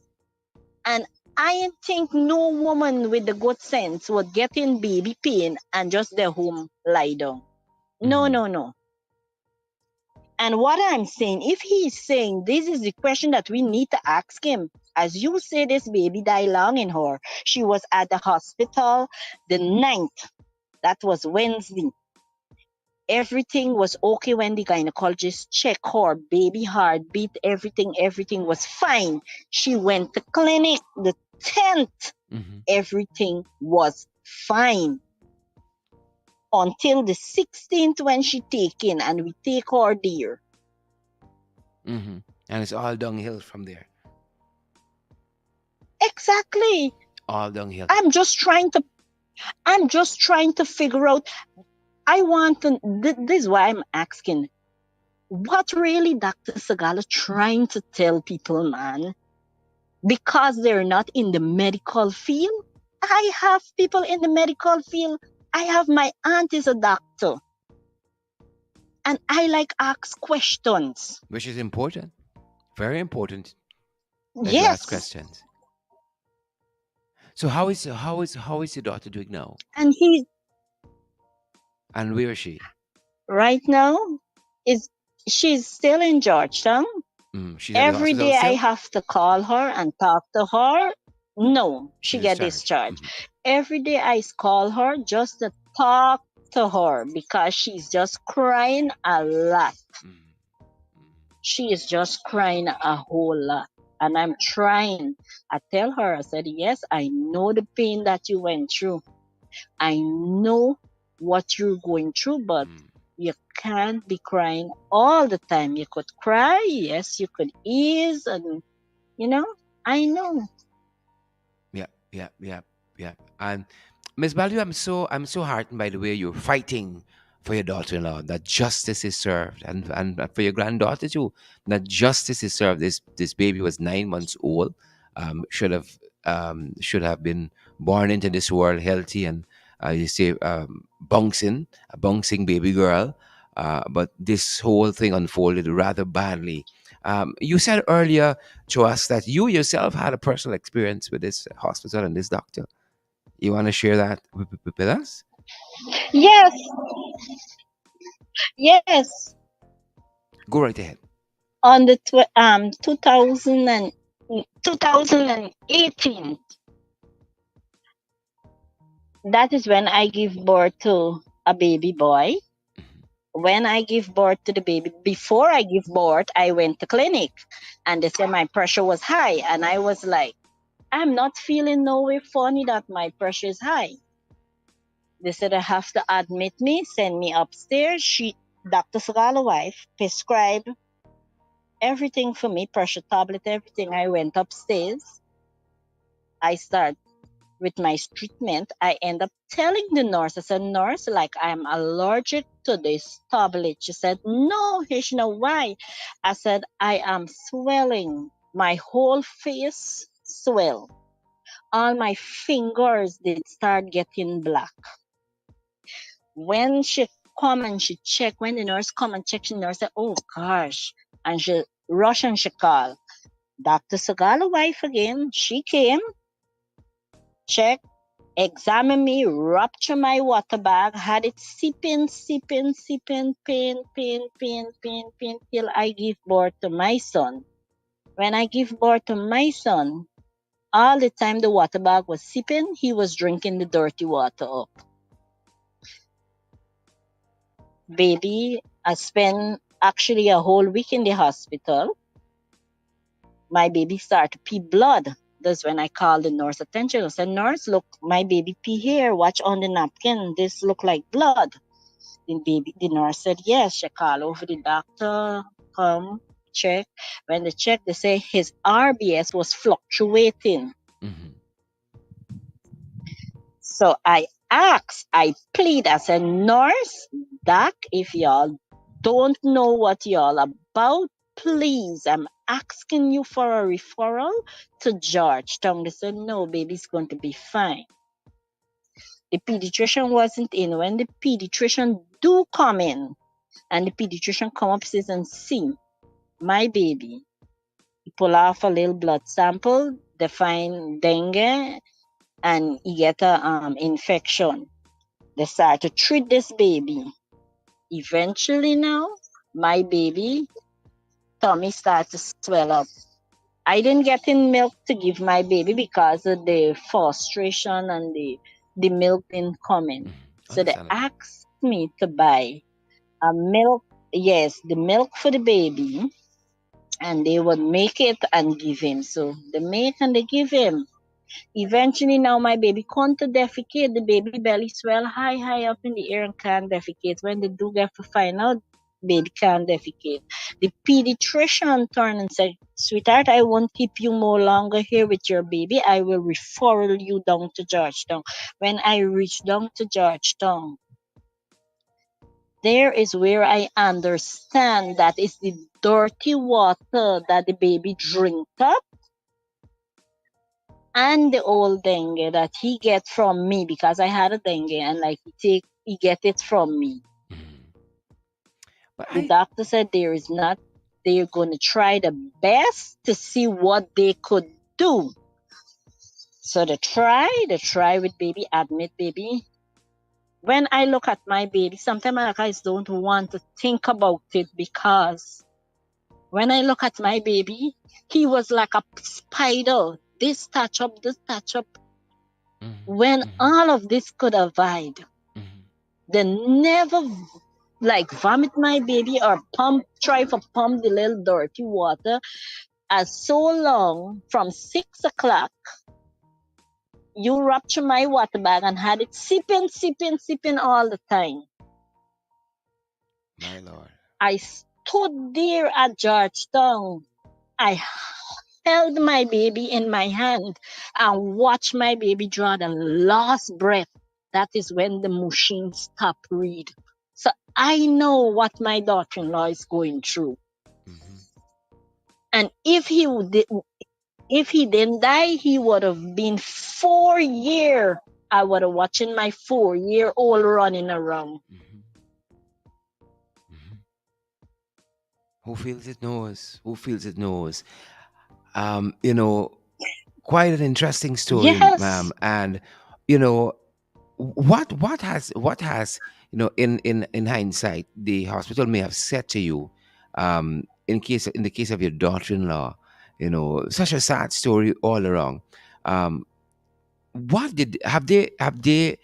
Speaker 2: and I think no woman with the good sense would get in baby pain and just their home lie down. No,
Speaker 1: Mhm.
Speaker 2: no, no. And what I'm saying, if he's saying this is the question that we need to ask him, as you say, this baby died long in her. She was at the hospital the 9th. That was Wednesday. Everything was okay when the gynecologist checked her baby heartbeat. Everything was fine. She went to clinic the 10th.
Speaker 1: Mhm.
Speaker 2: Everything was fine until the 16th when she taken, and we take her there.
Speaker 1: Mhm. And it's all downhill from there.
Speaker 2: Exactly.
Speaker 1: All downhill.
Speaker 2: I'm just trying to figure out. I want to. This is why I'm asking. What really Dr. Sagala trying to tell people, man? Because they're not in the medical field. I have people in the medical field. I have my aunt is a doctor, and I like ask questions.
Speaker 1: Which is important, very important that you ask
Speaker 2: Yes,
Speaker 1: questions. So how is your daughter doing now?
Speaker 2: and he
Speaker 1: And where is she?
Speaker 2: right now is she's still in Georgetown.
Speaker 1: She's at the
Speaker 2: Every
Speaker 1: hospital
Speaker 2: day I
Speaker 1: still.
Speaker 2: have to call her and talk to her. No, she
Speaker 1: She's
Speaker 2: get
Speaker 1: discharged.
Speaker 2: discharged. Every day I call her just to talk to her because she's just crying a lot.
Speaker 1: Mhm.
Speaker 2: She is just crying a whole lot. And I'm trying. I tell her, I said, yes, I know the pain that you went through. I know what you're going through, but
Speaker 1: Mhm.
Speaker 2: you can't be crying all the time. You could cry, yes, you could ease, and you know, I know.
Speaker 1: Yeah, yeah, yeah. And Miss Balu, I'm so heartened by the way you're fighting for your daughter-in-law, that justice is served, and for your granddaughter too, that justice is served. This baby was 9 months old, should have been born into this world healthy and you say a bouncing baby girl. But this whole thing unfolded rather badly. You said earlier to us that you yourself had a personal experience with this hospital and this doctor. You want to share that with us?
Speaker 2: Yes, yes.
Speaker 1: Go right ahead.
Speaker 2: On the 2000 and 2018, that is when I give birth to a baby boy. When I give birth to the baby, before I give birth, I went to clinic, and they said my pressure was high, and I was like, I'm not feeling nowhere funny that my pressure is high. They said I have to admit me, send me upstairs. Dr. Sagala wife, prescribed everything for me, pressure tablet, everything. I went upstairs. I start with my treatment. I end up telling the nurse, I said, nurse, like I'm allergic to this tablet. She said, no, Hishna, why? I said, I am swelling. My whole face swell. All my fingers did start getting black. When she come and she check, when the nurse come and check, the nurse said, oh gosh. And she rush and she call Dr. Sagala wife again. She came, check, examine me, rupture my water bag, had it sipping, sipping, sipping, pain, till I give birth to my son. When I give birth to my son, all the time the water bag was sipping, he was drinking the dirty water up. Baby, I spent actually a whole week in the hospital. My baby started to pee blood. That's when I called the nurse attention. I said, nurse, look, my baby pee here. Watch on the napkin. This look like blood. The nurse said, yes. She called over the doctor, come, check. When they checked, they say his RBS was fluctuating.
Speaker 1: Hmm.
Speaker 2: So I asked, I plead, I said, nurse, doc, if y'all don't know what y'all about, please, I'm asking you for a referral to Georgetown. They said, no, baby's going to be fine. The pediatrician wasn't in. When the pediatrician do come in, and the pediatrician come upstairs and see my baby, he pull off a little blood sample, they find dengue, and he get a infection. They start to treat this baby. Eventually now, my baby tummy started to swell up. I didn't get in milk to give my baby because of the frustration and the milk didn't come in. So they
Speaker 1: Understandable.
Speaker 2: asked me to buy a milk, yes, the milk for the baby, and they would make it and give him. So they make and they give him. Eventually, now my baby can't defecate. The baby belly swell high, high up in the air and can't defecate. When they do get to find out, baby can't defecate. The pediatrician turned and said, sweetheart, I won't keep you more longer here with your baby. I will refer you down to Georgetown. When I reach down to Georgetown, there is where I understand that is the dirty water that the baby drink up and the old dengue that he get from me because I had a dengue and like he get it from me.
Speaker 1: Mhm. But
Speaker 2: The doctor said there is not they're gonna try the best to see what they could do. So they try with baby, admit baby. When I look at my baby, sometimes I guys don't want to think about it because when I look at my baby, he was like a spider. This touch up, this touch up.
Speaker 1: Mhm,
Speaker 2: When
Speaker 1: mhm,
Speaker 2: all of this could avoid,
Speaker 1: mhm.
Speaker 2: they never like vomit my baby or try to pump the little dirty water as so long from 6 o'clock. You rupture my water bag and had it sipping all the time.
Speaker 1: My Lord.
Speaker 2: I stood there at Georgetown. I held my baby in my hand and watched my baby draw the last breath, that is when the machine stopped read. So I know what my daughter-in-law is going through.
Speaker 1: Mm-hmm.
Speaker 2: And if he didn't die, he would have been 4 year. I would have watching my 4-year-old running around.
Speaker 1: Mm-hmm. Mm-hmm. Who feels it knows. Who feels it knows. You know, quite an interesting story,
Speaker 2: Yes.
Speaker 1: and you know, what has in hindsight the hospital may have said to you, in the case of your daughter-in-law, such a sad story all around. What did have they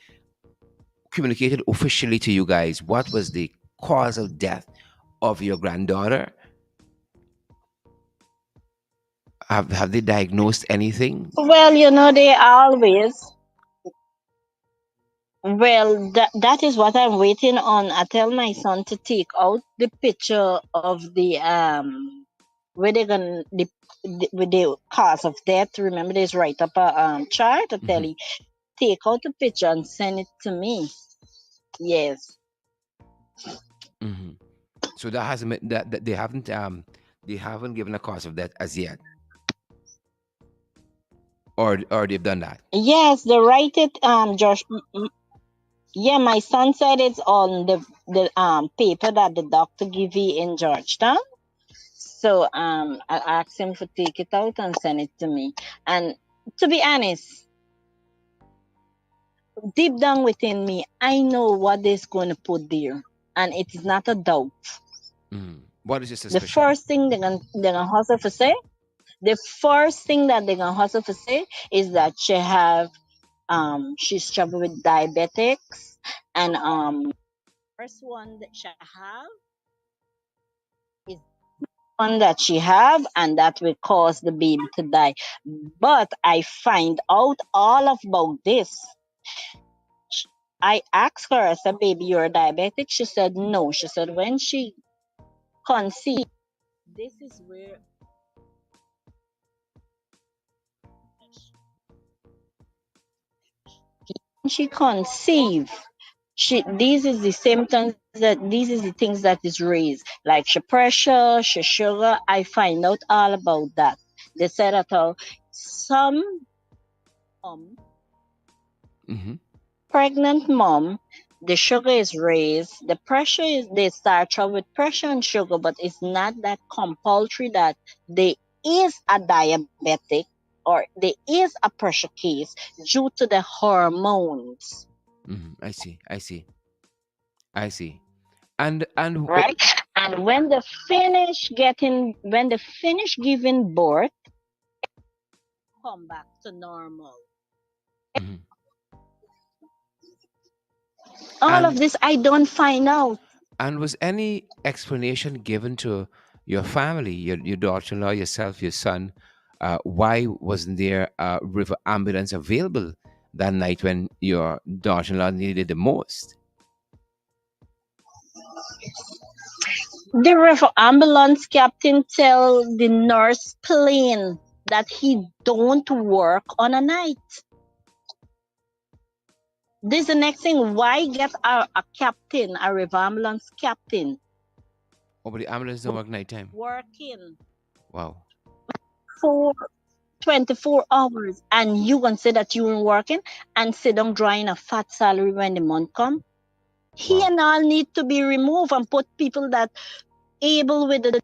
Speaker 1: communicated officially to you guys? What was the cause of death of your granddaughter? Have they diagnosed anything?
Speaker 2: Well, they always. Well, that is what I'm waiting on. I tell my son to take out the picture of the where they gonna with the cause of death. Remember, there's write up a chart to tell
Speaker 1: Hmm.
Speaker 2: you. Take out the picture and send it to me. Yes.
Speaker 1: Hmm. So that hasn't that they haven't given a cause of death as yet, or they've done that.
Speaker 2: Yes, they write it. Josh. Yeah, my son said it's on the paper that the doctor give you in Georgetown. So I asked him to take it out and send it to me. And to be honest, deep down within me, I know what they're going to put there, and it is not a doubt.
Speaker 1: What is your
Speaker 2: The
Speaker 1: suspicion?
Speaker 2: first thing they're gonna hustle for say, the first thing that they're gonna hustle for say is that she's trouble with diabetics, and first one that she have is one that she have, and that will cause the baby to die. But I find out all about this. Sh- I asked her, I said, baby, you're diabetic? She said, no. She said, when she conceived, this is where she conceived. These is the symptoms that these is the things that is raised, like she pressure, she sugar. I find out all about that. They said that some um,
Speaker 1: Hmm.
Speaker 2: pregnant mom, the sugar is raised, the pressure is they start out with pressure and sugar, but it's not that compulsory that there is a diabetic or there is a pressure case due to the hormones,
Speaker 1: I see. I see. I see. And
Speaker 2: right? And when they finish giving birth, come back to normal.
Speaker 1: mhm.
Speaker 2: All of
Speaker 1: and
Speaker 2: this I don't find out.
Speaker 1: and was any explanation given to your family, your daughter-in-law, yourself, your son? Why wasn't there a river ambulance available that night when your daughter-in-law needed it the most?
Speaker 2: The river ambulance captain tell the nurse plain that he don't work on a night. This is the next thing. Why get a captain, a river ambulance captain,
Speaker 1: Oh, but the ambulance don't work nighttime.
Speaker 2: working
Speaker 1: Wow.
Speaker 2: for 24 hours and you gonna say that you ain't working and sit down drawing a fat salary when the month come? He
Speaker 1: Wow.
Speaker 2: and all need to be removed and put people that able with the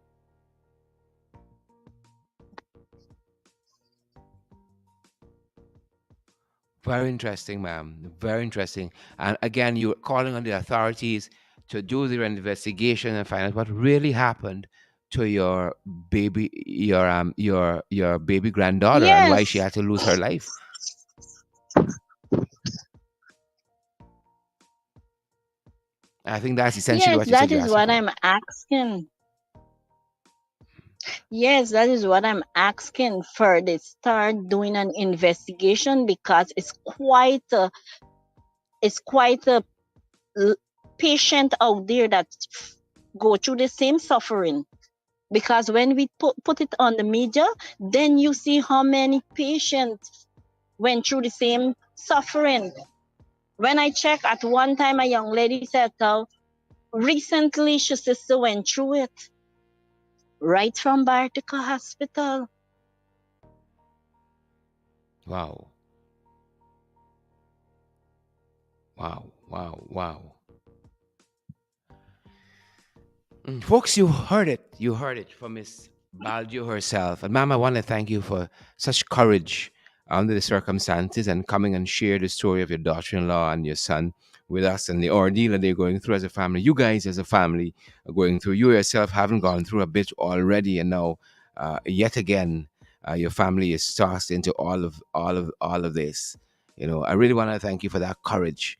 Speaker 1: Very interesting, ma'am. Very interesting. And again, you're calling on the authorities to do their investigation and find out what really happened to your baby granddaughter, and why she
Speaker 2: yes.
Speaker 1: had to lose her life. I think that's essentially
Speaker 2: Yes,
Speaker 1: what you said
Speaker 2: that
Speaker 1: you're
Speaker 2: is
Speaker 1: asking
Speaker 2: what
Speaker 1: for.
Speaker 2: I'm asking. Yes, that is what I'm asking for. They start doing an investigation because it's quite a l- patient out there that go through the same suffering. Because when we put it on the media, then you see how many patients went through the same suffering. When I check at one time, a young lady said, recently she sister went through it right from Bartica Hospital.
Speaker 1: Wow. Wow. Wow. Wow. Folks, you heard it. You heard it from Miss Baldio herself. And ma'am, I want to thank you for such courage under the circumstances and coming and share the story of your daughter-in-law and your son with us and the ordeal that they're going through as a family. You guys as a family are going through. You yourself haven't gone through a bit already, and now yet again, your family is tossed into all of this. I really want to thank you for that courage,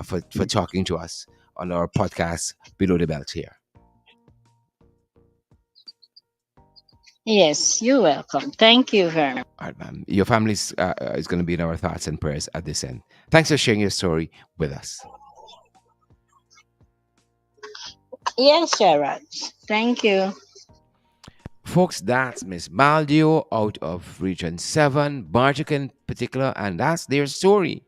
Speaker 1: for talking to us on our podcast Below the Belt here.
Speaker 2: Yes, you're welcome. Thank you very much.
Speaker 1: All right, ma'am. Your family is going to be in our thoughts and prayers at this end. Thanks for sharing your story with us.
Speaker 2: Yes, Gerard. Thank you.
Speaker 1: Folks, that's Miss Baldio out of Region 7, Bartica in particular, and that's their story.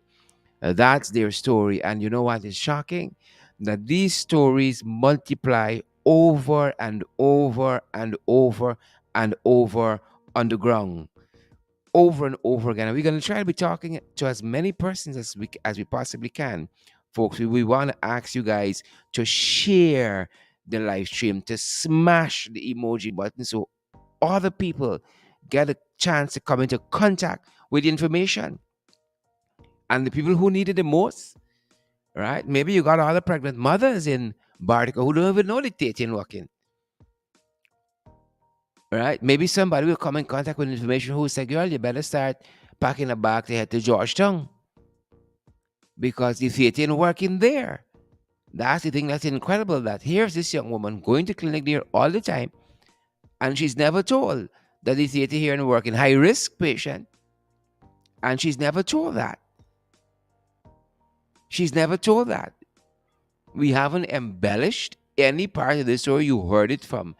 Speaker 1: That's their story. And you know what is shocking? That these stories multiply over and over and over and over on the ground, over and over again. And we're going to try to be talking to as many persons as we possibly can, folks. We want to ask you guys to share the live stream, to smash the emoji button, so other people get a chance to come into contact with the information and the people who need it the most. Right? Maybe you got other pregnant mothers in Bartica who don't even know the dating working. Right? Maybe somebody will come in contact with information who say, girl, you better start packing a bag to head to Georgetown because the theater ain't working there. That's the thing that's incredible, that here's this young woman going to clinic there all the time, and she's never told that the theater here ain't working. High risk patient, and she's never told that. She's never told that. We haven't embellished any part of the story. You heard it from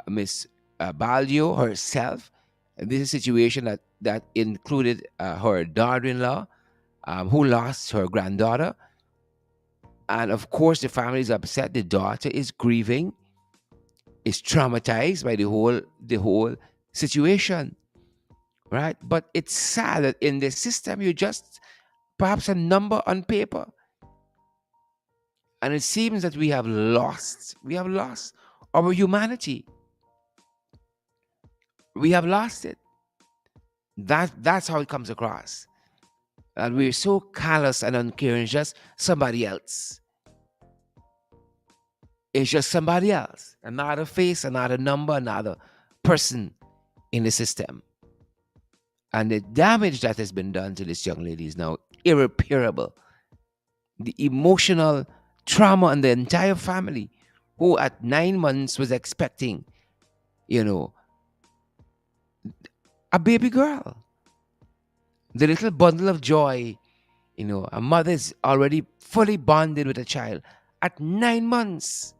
Speaker 1: Miss Baldio herself. This is a situation that included her daughter-in-law, who lost her granddaughter. And of course, the family is upset. The daughter is grieving, is traumatized by the whole situation, right? But it's sad that in the system, you're just perhaps a number on paper. And it seems that we have lost our humanity. We have lost it. That's how it comes across. And we're so callous and uncaring, it's just somebody else. It's just somebody else. Another face, another number, another person in the system. And the damage that has been done to this young lady is now irreparable. The emotional trauma on the entire family, who at 9 months was expecting, you know, a baby girl. The little bundle of joy, a mother is already fully bonded with a child at 9 months.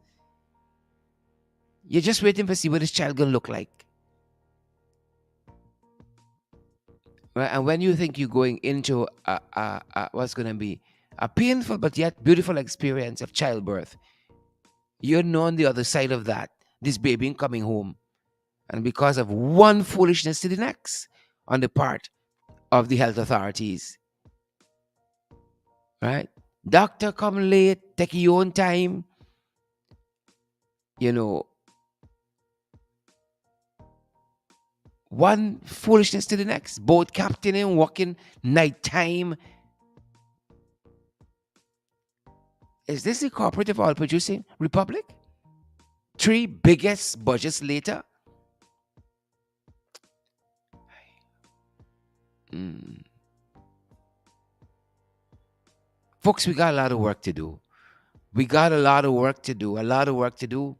Speaker 1: You're just waiting to see what this child gonna look like. Right? And when you think you're going into what's gonna be a painful but yet beautiful experience of childbirth, you're not on the other side of that. This baby coming home, and because of one foolishness to the next on the part of the health authorities, right? Doctor come late, take your own time, you know, one foolishness to the next. Boat captaining, working nighttime. Is this the cooperative oil producing republic? Three biggest budgets later. Mm. Folks, we got a lot of work to do. We got a lot of work to do. A lot of work to do.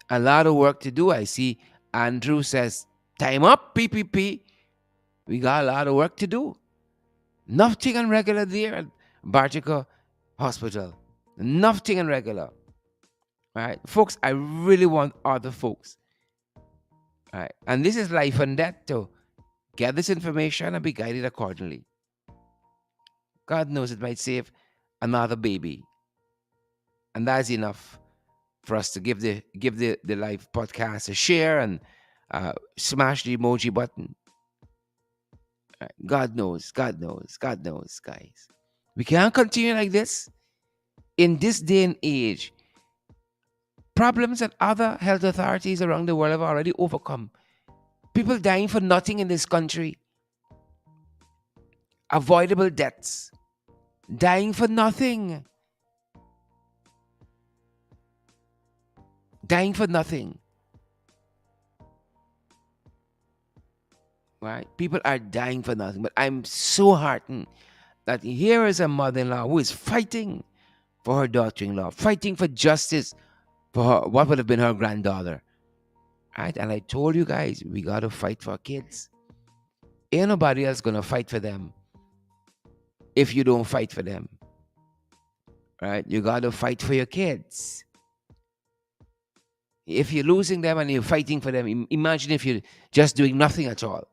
Speaker 1: A lot of work to do. I see Andrew says, time up, PPP. We got a lot of work to do. Nothing on regular there at Bartica Hospital. Nothing on regular. Right? Folks, I really want other folks. Right? And this is life and death to get this information and be guided accordingly. God knows it might save another baby. And that's enough for us to give the live podcast a share and smash the emoji button. Right? God knows, God knows, God knows, guys. We can't continue like this. In this day and age, problems that other health authorities around the world have already overcome. People dying for nothing in this country. Avoidable deaths. Dying for nothing. Dying for nothing. Right? People are dying for nothing. But I'm so heartened that here is a mother-in-law who is fighting for her daughter-in-law, fighting for justice for her, what would have been her granddaughter. Right? And I told you guys, we got to fight for our kids. Ain't nobody else going to fight for them if you don't fight for them. Right? You got to fight for your kids. If you're losing them and you're fighting for them, imagine if you're just doing nothing at all.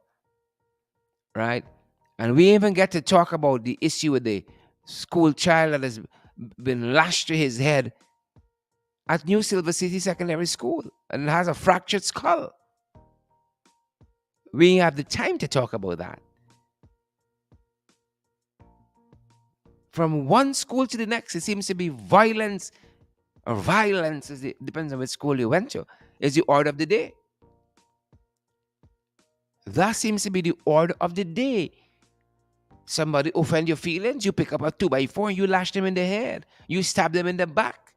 Speaker 1: Right? And we even get to talk about the issue with the school child that has been lashed to his head at New Silver City Secondary School and has a fractured skull. We have the time to talk about that. From one school to the next, it seems to be violence, or violence, depends on which school you went to, is the order of the day. That seems to be the order of the day. Somebody offend your feelings, you pick up a 2x4 and you lash them in the head. You stab them in the back.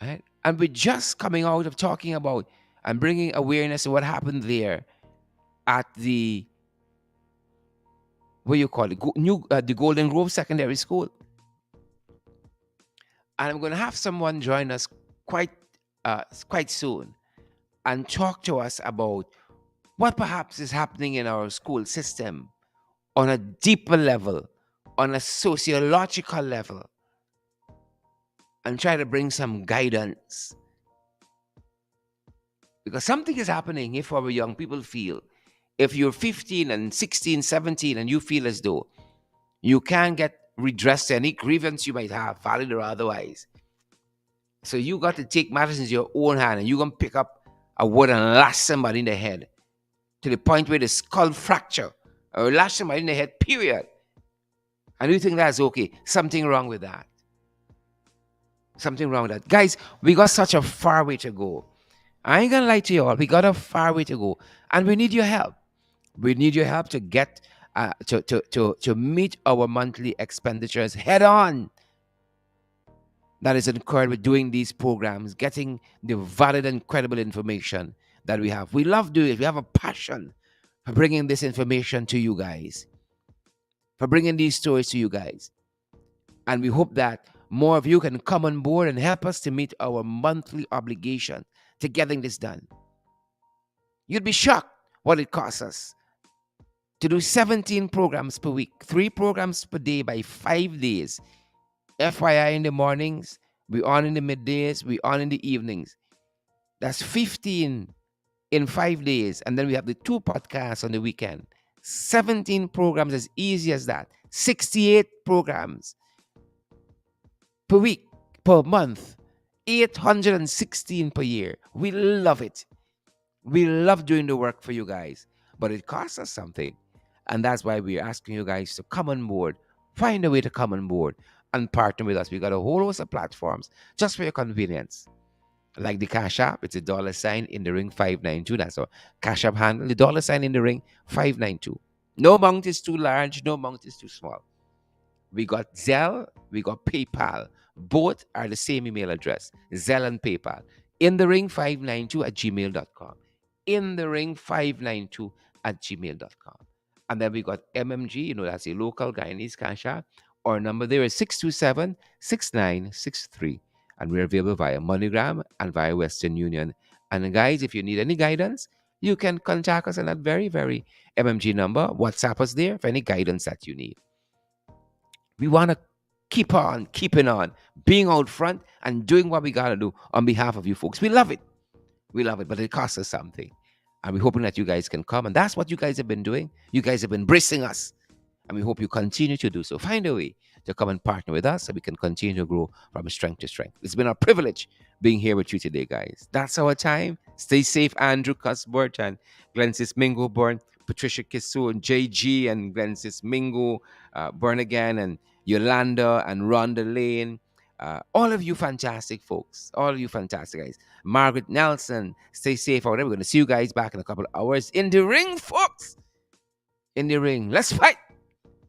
Speaker 1: Right? And we're just coming out of talking about and bringing awareness to what happened there at the, what you call it, the Golden Grove Secondary School. And I'm going to have someone join us quite soon and talk to us about what perhaps is happening in our school system on a deeper level, on a sociological level, and try to bring some guidance. Because something is happening if our young people feel, if you're 15 and 16, 17, and you feel as though you can't get redressed to any grievance you might have, valid or otherwise. So you got to take matters into your own hand and you're going to pick up a wood and lash somebody in the head to the point where the skull fracture, or lash somebody in the head, period. And you think that's okay. Something wrong with that. Something wrong with that. Guys, we got such a far way to go. I ain't gonna lie to you all. We got a far way to go. And we need your help. We need your help to get to meet our monthly expenditures head on. That is incurred with doing these programs, getting the valid and credible information that we have. We love doing it. We have a passion for bringing this information to you guys, for bringing these stories to you guys. And we hope that more of you can come on board and help us to meet our monthly obligation to getting this done. You'd be shocked what it costs us to do 17 programs per week, 3 programs per day by 5 days. FYI in the mornings, we on in the middays, we on in the evenings. That's 15 in 5 days. And then we have the 2 podcasts on the weekend. 17 programs, as easy as that. 68 programs per week, per month. 816 per year. We love it. We love doing the work for you guys. But it costs us something. And that's why we're asking you guys to come on board. Find a way to come on board and partner with us. We got a whole host of platforms just for your convenience. Like the Cash App, it's a $ in the ring 592. That's our Cash App handle. The $ in the ring 592. No amount is too large, no amount is too small. We got Zelle, we got PayPal. Both are the same email address, Zelle and PayPal. In the ring 592 at gmail.com. In the ring 592 at gmail.com. And then we got MMG, that's a local Guyanese Cash App. Our number there is 627-6963. And we're available via MoneyGram and via Western Union. And guys, if you need any guidance, you can contact us on that very, very MMG number. WhatsApp us there for any guidance that you need. We want to keep on keeping on, being out front and doing what we got to do on behalf of you folks. We love it. We love it, but it costs us something. And we're hoping that you guys can come. And that's what you guys have been doing. You guys have been bracing us. And we hope you continue to do so. Find a way to come and partner with us so we can continue to grow from strength to strength. It's been a privilege being here with you today, guys. That's our time. Stay safe, Andrew Cuthbert and Glensis Mingo Born, Patricia Kisu and JG and Glensis Mingo, Burn Again and Yolanda and Rhonda Lane. All of you fantastic folks. All of you fantastic guys. Margaret Nelson, stay safe out there. We're going to see you guys back in a couple of hours in the ring, folks. In the ring. Let's fight.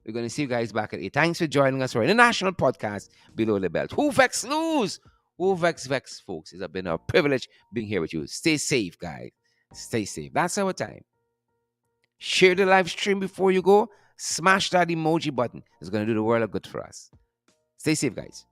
Speaker 1: We're going to see you guys back at 8. Thanks for joining us for our international podcast, Below the Belt. Who vex lose? Who vex, folks? It's been a privilege being here with you. Stay safe, guys. Stay safe. That's our time. Share the live stream before you go. Smash that emoji button. It's going to do the world of good for us. Stay safe, guys.